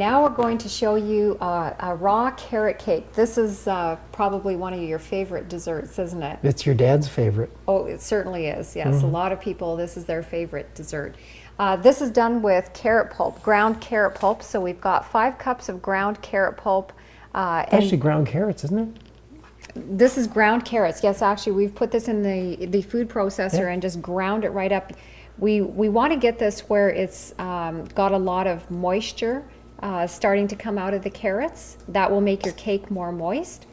Now we're going to show you a raw carrot cake. This is probably one of your favorite desserts, isn't it? It's your dad's favorite. Oh, it certainly is, yes. A lot of people, this is their favorite dessert. This is done with carrot pulp, ground carrot pulp. So we've got 5 cups of ground carrot pulp. Actually ground carrots, isn't it? This is ground carrots. Yes, actually, we've put this in the food processor and just ground it right up. We want to get this where it's got a lot of moisture starting to come out of the carrots. That will make your cake more moist.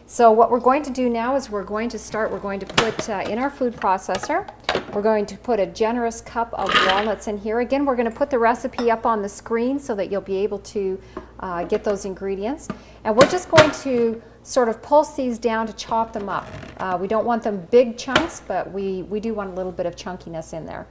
So what we're going to do now is we're going to put in our food processor, we're going to put a generous cup of walnuts in here. Again, we're going to put the recipe up on the screen so that you'll be able to get those ingredients. And we're just going to sort of pulse these down to chop them up. We don't want them big chunks, but we do want a little bit of chunkiness in there.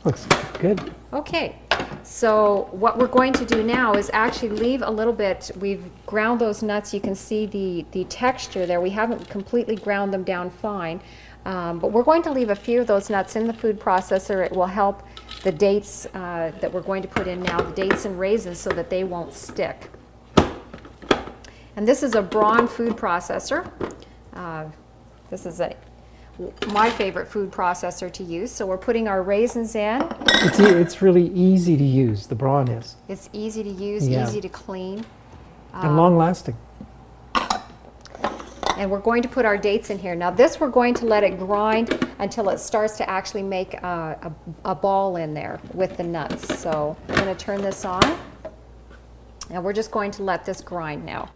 Looks good. Okay, so what we're going to do now is actually leave a little bit. We've ground those nuts. You can see the texture there. We haven't completely ground them down fine, but we're going to leave a few of those nuts in the food processor. It will help the dates that we're going to put in now, the dates and raisins, so that they won't stick. And this is a Braun food processor. This is my favorite food processor to use. So we're putting our raisins in. It's really easy to use, the Braun is. It's easy to use, easy to clean. And long lasting. And we're going to put our dates in here. Now this we're going to let it grind until it starts to actually make a ball in there with the nuts. So I'm going to turn this on. And we're just going to let this grind now.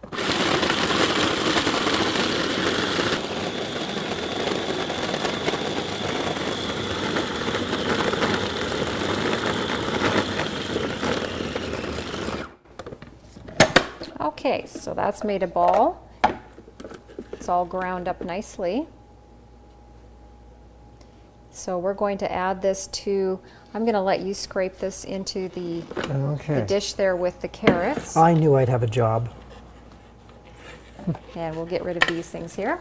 Okay, so that's made a ball. It's all ground up nicely. So we're going to add this to, I'm going to let you scrape this into the dish there with the carrots. I knew I'd have a job. And we'll get rid of these things here.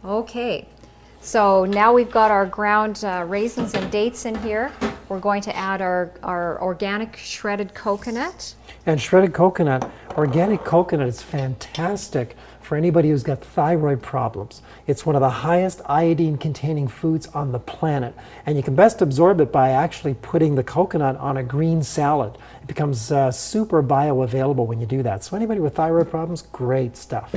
Okay. So now we've got our ground raisins and dates in here. We're going to add our organic shredded coconut. And shredded coconut, organic coconut is fantastic for anybody who's got thyroid problems. It's one of the highest iodine containing foods on the planet. And you can best absorb it by actually putting the coconut on a green salad. It becomes super bioavailable when you do that. So anybody with thyroid problems, great stuff.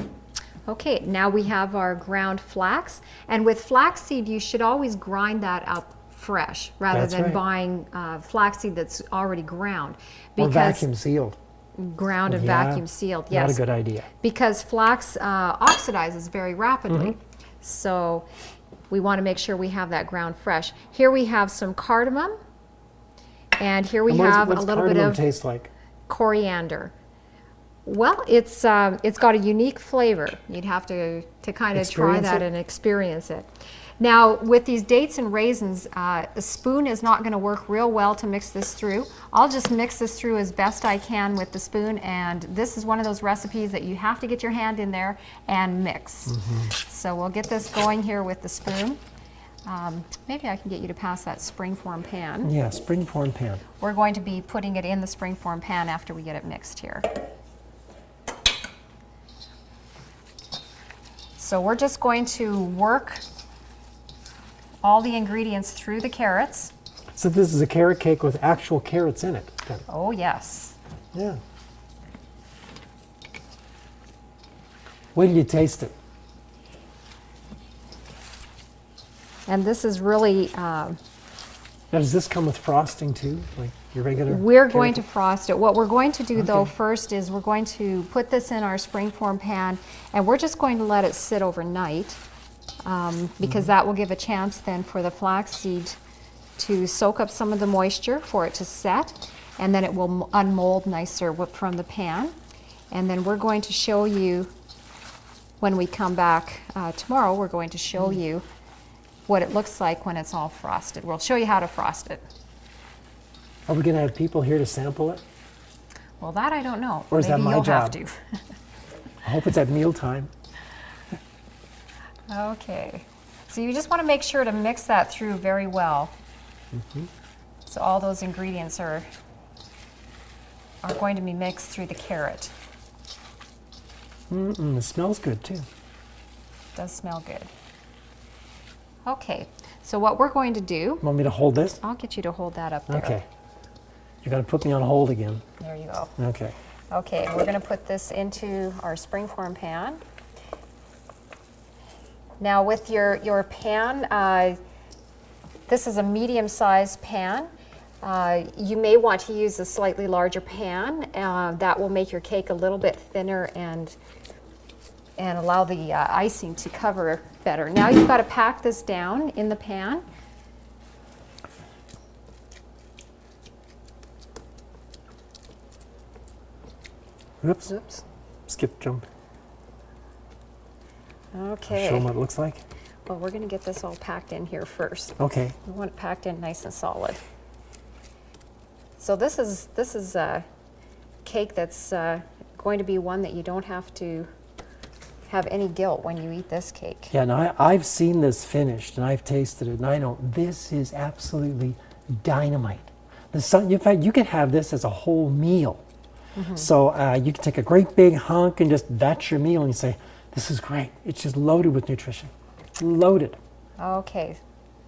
Okay, now we have our ground flax, and with flaxseed you should always grind that up fresh rather than buying flaxseed that's already ground. Or vacuum sealed. Ground and vacuum sealed, yes. Not a good idea. Because flax oxidizes very rapidly, so we want to make sure we have that ground fresh. Here we have some cardamom, and here we have a little bit of taste like? Coriander. Well, it's got a unique flavor. You'd have to kind of try that and experience it. Now, with these dates and raisins, a spoon is not going to work real well to mix this through. I'll just mix this through as best I can with the spoon, and this is one of those recipes that you have to get your hand in there and mix. So we'll get this going here with the spoon. Maybe I can get you to pass that springform pan. Yeah, springform pan. We're going to be putting it in the springform pan after we get it mixed here. So we're just going to work all the ingredients through the carrots. So this is a carrot cake with actual carrots in it, then? Oh, yes. Yeah. Wait till you taste it. And this is really... Now, does this come with frosting too, like your regular? We're going to frost it. What we're going to do though first is we're going to put this in our springform pan, and we're just going to let it sit overnight because that will give a chance then for the flaxseed to soak up some of the moisture for it to set, and then it will unmold nicer from the pan. And then we're going to show you when we come back tomorrow. We're going to show you what it looks like when it's all frosted. We'll show you how to frost it. Are we going to have people here to sample it? Well, that I don't know. Or is that Maybe my you'll job? have to. I hope it's at mealtime. Okay. So you just want to make sure to mix that through very well. So all those ingredients are going to be mixed through the carrot. It smells good too. Does smell good. Okay, so what we're going to do, Want me to hold this? I'll get you to hold that up there. Okay. You're going to put me on hold again. There you go. Okay. Okay, we're going to put this into our springform pan. Now with your pan, this is a medium-sized pan. You may want to use a slightly larger pan. That will make your cake a little bit thinner and allow the icing to cover better. Now you've got to pack this down in the pan. Oops. Oops. Skip jump. Okay. Show them what it looks like. Well, we're going to get this all packed in here first. Okay. We want it packed in nice and solid. So this is a cake that's going to be one that you don't have to have any guilt when you eat this cake. Yeah, now I've seen this finished and I've tasted it and I know this is absolutely dynamite. In fact, you could have this as a whole meal. So you can take a great big hunk and just that's your meal and you say, this is great. It's just loaded with nutrition. Loaded. Okay,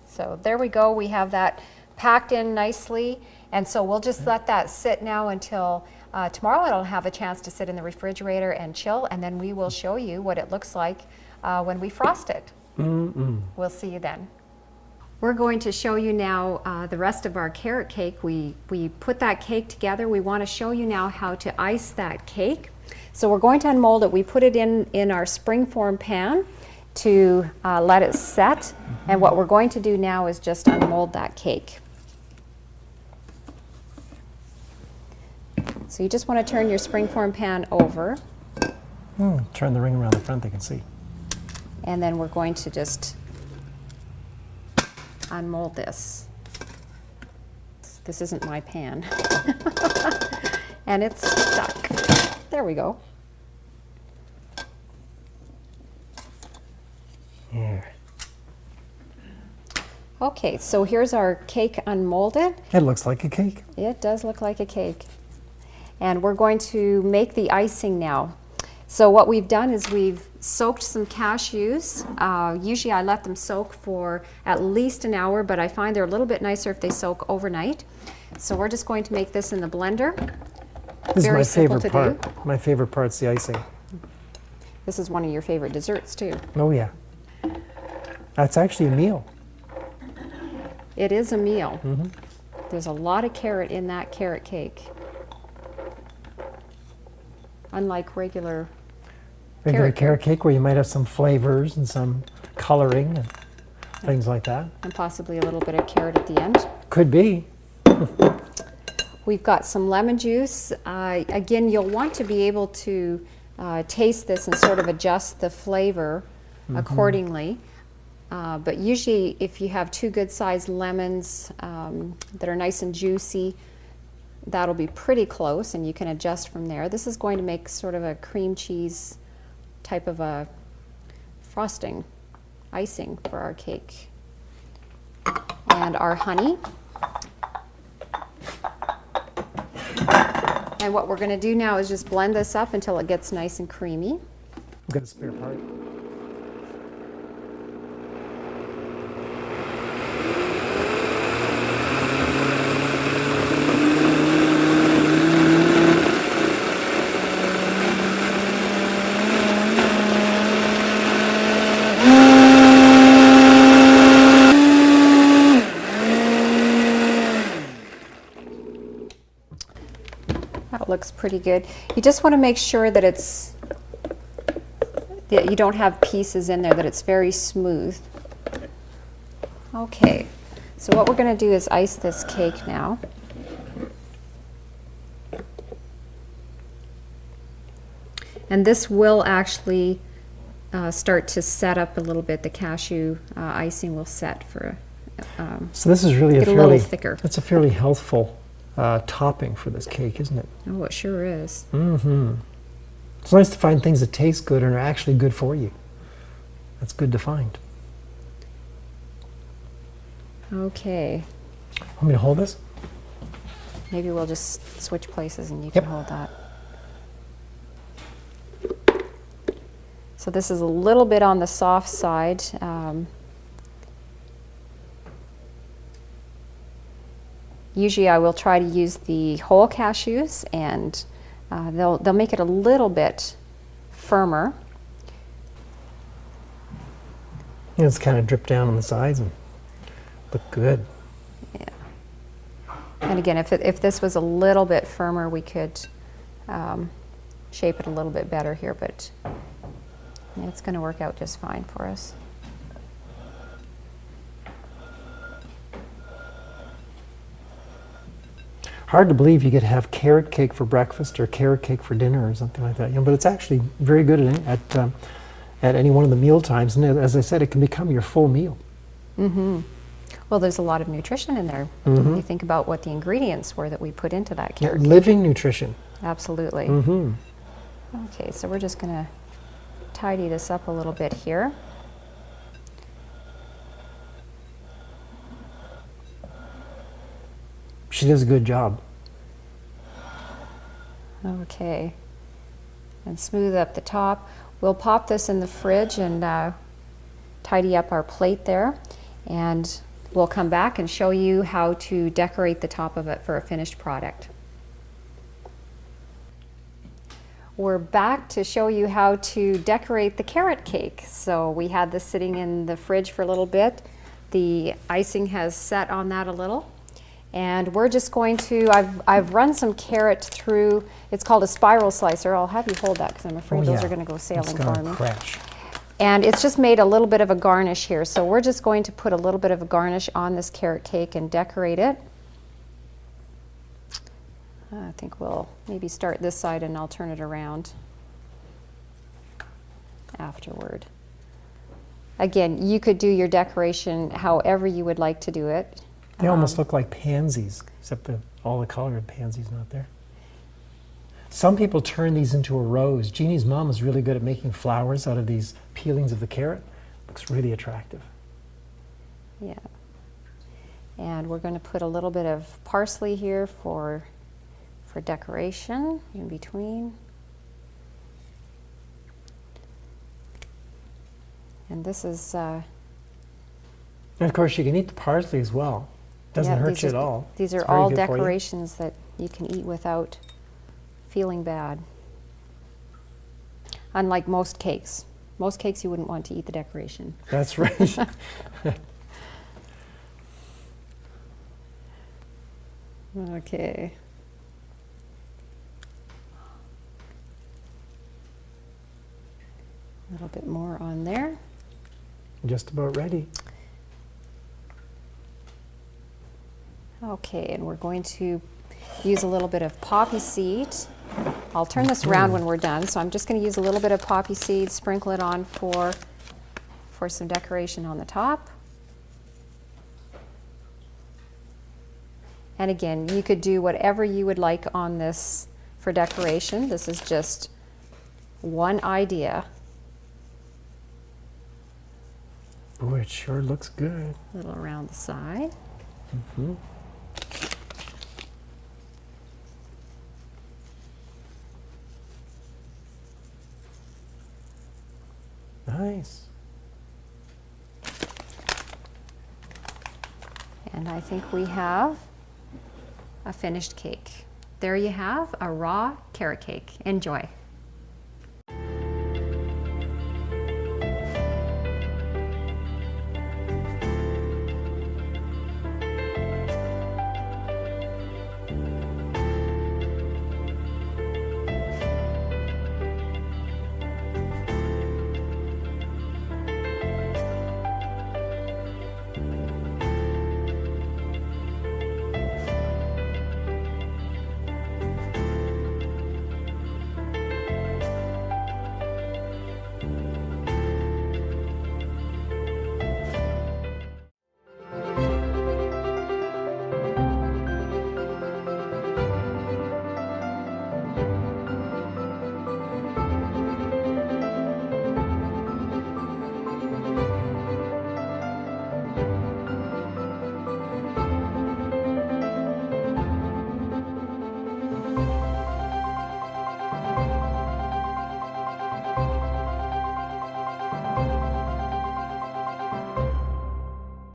so there we go. We have that packed in nicely. And so we'll just let that sit now until tomorrow. It'll have a chance to sit in the refrigerator and chill, and then we will show you what it looks like when we frost it. We'll see you then. We're going to show you now the rest of our carrot cake. We put that cake together. We want to show you now how to ice that cake. So we're going to unmold it. We put it in our springform pan to let it set. And what we're going to do now is just unmold that cake. So you just want to turn your springform pan over. Turn the ring around the front, they can see. And then we're going to just unmold this. This isn't my pan. And it's stuck. There we go. Here. Okay, so here's our cake unmolded. It looks like a cake. It does look like a cake. And we're going to make the icing now. So what we've done is we've soaked some cashews. Usually I let them soak for at least an hour, but I find they're a little bit nicer if they soak overnight. So we're just going to make this in the blender. This Very is my simple favorite to part. My favorite part's the icing. This is one of your favorite desserts too. Oh yeah. That's actually a meal. It is a meal. There's a lot of carrot in that carrot cake. Unlike regular carrot cake where you might have some flavors and some coloring and things like that. and possibly a little bit of carrot at the end. Could be. We've got some lemon juice. Again, you'll want to be able to taste this and sort of adjust the flavor accordingly. But usually if you have two good sized lemons that are nice and juicy, that'll be pretty close and you can adjust from there. This is going to make sort of a cream cheese type of a frosting, icing for our cake. And our honey. And what we're going to do now is just blend this up until it gets nice and creamy. I've got a spare part. That looks pretty good. You just want to make sure that that you don't have pieces in there, that it's very smooth. Okay, so what we're going to do is ice this cake now. And this will actually start to set up a little bit. The cashew icing will set for So this is really get a little thicker. It's a fairly healthful topping for this cake, isn't it? Oh, it sure is. Mm-hmm. It's nice to find things that taste good and are actually good for you. That's good to find. Okay. Want me to hold this? Maybe we'll just switch places and you Yep. can hold that. So this is a little bit on the soft side. Usually I will try to use the whole cashews, and they'll make it a little bit firmer. Yeah, it's kind of drip down on the sides and look good. Yeah. And again, if this was a little bit firmer, we could shape it a little bit better here, but yeah, it's going to work out just fine for us. Hard to believe you could have carrot cake for breakfast or carrot cake for dinner or something like that. You know, but it's actually very good at any one of the meal times. And as I said, it can become your full meal. Mm-hmm. Well, there's a lot of nutrition in there. Mm-hmm. You think about what the ingredients were that we put into that Yeah, carrot. living nutrition. Absolutely. Mm-hmm. Okay, so we're just going to tidy this up a little bit here. She does a good job. Okay, and smooth up the top. We'll pop this in the fridge and tidy up our plate there, and we'll come back and show you how to decorate the top of it for a finished product. We're back to show you how to decorate the carrot cake. So we had this sitting in the fridge for a little bit. The icing has set on that a little. And we're just going to, I've run some carrot through, it's called a spiral slicer. I'll have you hold that because I'm afraid those are going to go sailing for me. Crash. And it's just made a little bit of a garnish here. So we're just going to put a little bit of a garnish on this carrot cake and decorate it. I think we'll maybe start this side and I'll turn it around afterward. Again, you could do your decoration however you would like to do it. They almost look like pansies, except all the color of pansies not there. Some people turn these into a rose. Jeannie's mom is really good at making flowers out of these peelings of the carrot. Looks really attractive. Yeah. And we're going to put a little bit of parsley here for decoration in between. And this is... and of course, you can eat the parsley as well. Doesn't hurt you at all. These are all decorations that you can eat without feeling bad. Unlike most cakes. Most cakes you wouldn't want to eat the decoration. That's right. Okay. A little bit more on there. Just about ready. Okay, and we're going to use a little bit of poppy seed. I'll turn this around when we're done, so I'm just going to use a little bit of poppy seed, sprinkle it on for some decoration on the top. And again, you could do whatever you would like on this for decoration. This is just one idea. Boy, it sure looks good. A little around the side. Mm-hmm. Nice. And I think we have a finished cake. There you have a raw carrot cake. Enjoy.